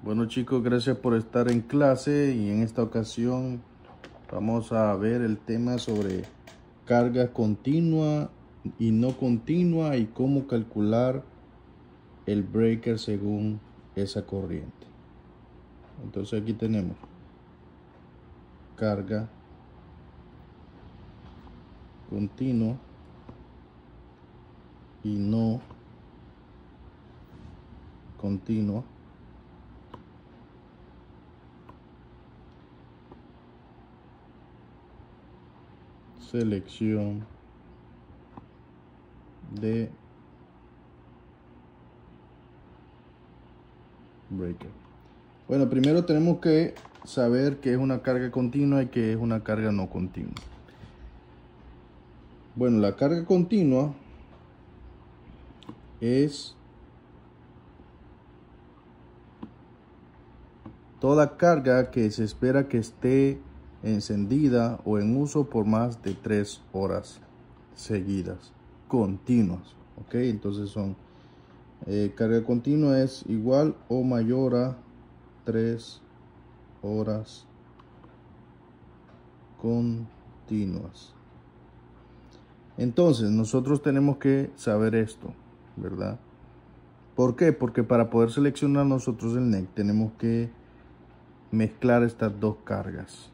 Bueno chicos, gracias por estar en clase y en esta ocasión vamos a ver el tema sobre carga continua y no continua y cómo calcular el breaker según esa corriente. Entonces aquí tenemos carga continua y no continua. Selección de breaker. Bueno, primero tenemos que saber qué es una carga continua y qué es una carga no continua. Bueno, la carga continua es toda carga que se espera que esté encendida o en uso por más de 3 horas seguidas, continuas. Ok, entonces son carga continua es igual o mayor a 3 horas continuas. Entonces nosotros tenemos que saber esto, ¿verdad? ¿Por qué? Porque para poder seleccionar nosotros el NEC tenemos que mezclar estas dos cargas,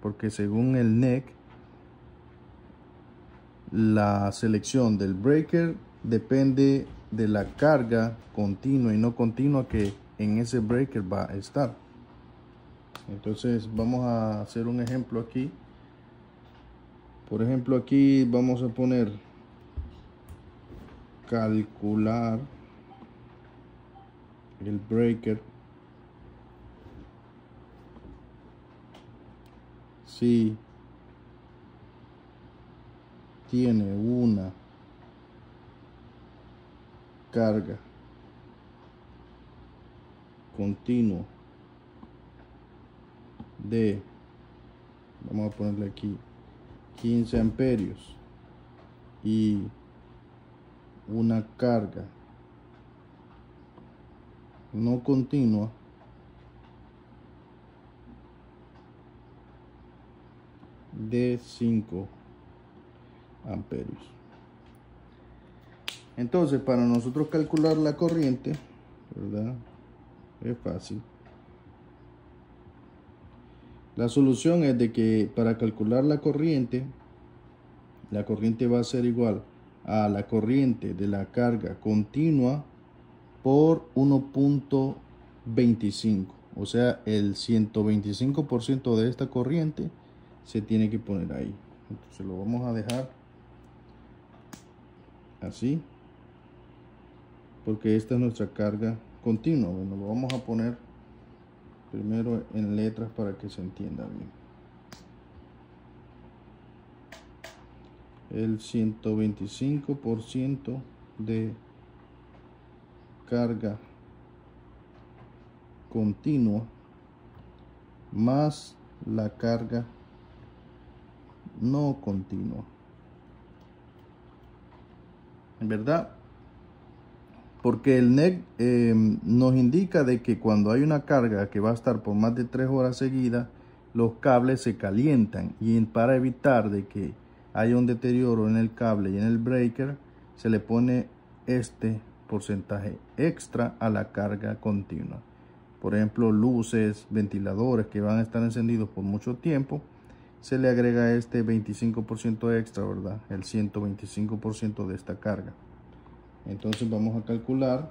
porque según el NEC la selección del breaker depende de la carga continua y no continua que en ese breaker va a estar. Entonces vamos a hacer un ejemplo aquí. Por ejemplo, aquí vamos a poner calcular el breaker si tiene una carga continua de, vamos a ponerle aquí 15 amperios y una carga no continua de 5 amperios. Entonces, para nosotros calcular la corriente, ¿verdad? Es fácil. La solución es de que para calcular la corriente va a ser igual a la corriente de la carga continua por 1.25. O sea, el 125% de esta corriente se tiene que poner ahí. Entonces lo vamos a dejar así, porque esta es nuestra carga continua. Bueno, lo vamos a poner primero en letras para que se entienda bien. El 125% de carga continua más la carga no continua, ¿verdad? Porque el NEC nos indica de que cuando hay una carga que va a estar por más de 3 horas seguidas, los cables se calientan, y para evitar de que haya un deterioro en el cable y en el breaker, se le pone este porcentaje extra a la carga continua. Por ejemplo, luces, ventiladores que van a estar encendidos por mucho tiempo, se le agrega este 25% extra, ¿verdad? El 125% de esta carga. Entonces vamos a calcular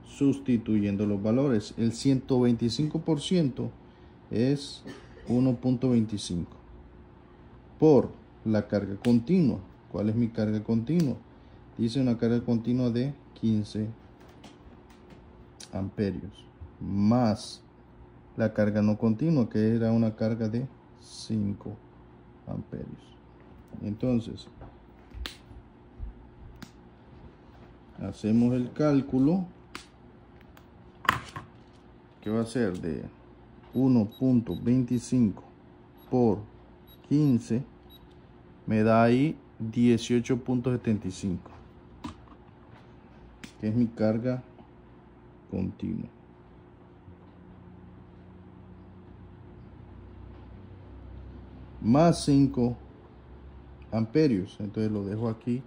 sustituyendo los valores. El 125% es 1.25 por la carga continua. ¿Cuál es mi carga continua? Dice una carga continua de 15 amperios más la carga no continua, que era una carga de 5 amperios. Entonces hacemos el cálculo, que va a ser de 1.25 por 15, me da ahí 18.75, que es mi carga continua. más 5 amperios. Entonces lo dejo aquí,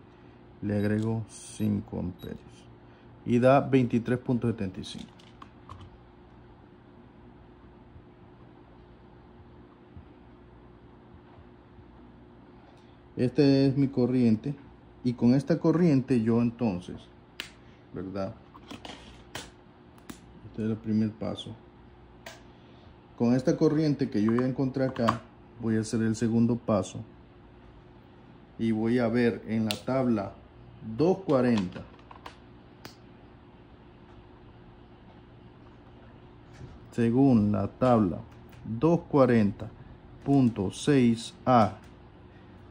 le agrego 5 amperios y da 23.75. Esta es mi corriente, y con esta corriente yo entonces, ¿verdad? Este es el primer paso. Con esta corriente que yo ya encontré acá, voy a hacer el segundo paso y voy a ver en la tabla 240 según la tabla 240.6a,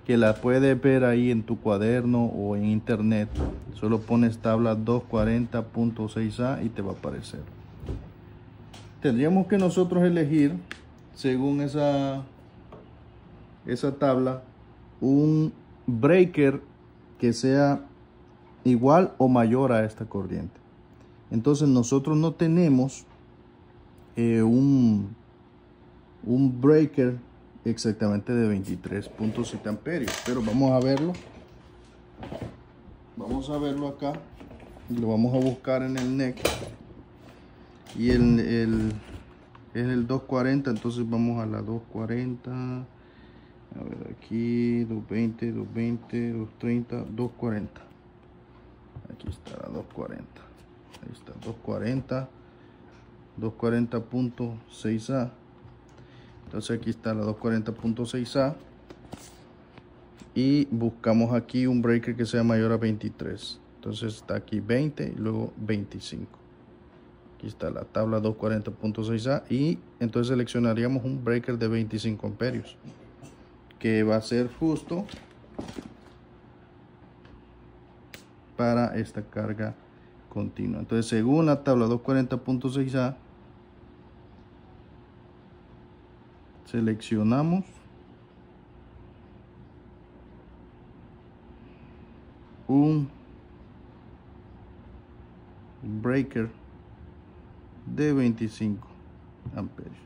que la puedes ver ahí en tu cuaderno o en internet. Solo pones tabla 240.6a y te va a aparecer. Tendríamos que nosotros elegir, según esa tabla, un breaker que sea igual o mayor a esta corriente. Entonces nosotros no tenemos un breaker exactamente de 23.7 amperios, pero vamos a verlo acá y lo vamos a buscar en el NEC, y es el 240. Entonces vamos a la 240, a ver aquí, 220, 230, 240. Aquí está la 240, ahí está 240.6a. Entonces aquí está la 240.6a y buscamos aquí un breaker que sea mayor a 23. Entonces está aquí 20 y luego 25. Aquí está la tabla 240.6a y entonces seleccionaríamos un breaker de 25 amperios que va a ser justo para esta carga continua. Entonces, según la tabla 240.6a, seleccionamos un breaker de 25 amperios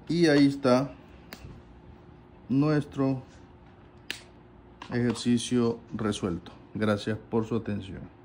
y ahí está nuestro ejercicio resuelto. Gracias por su atención.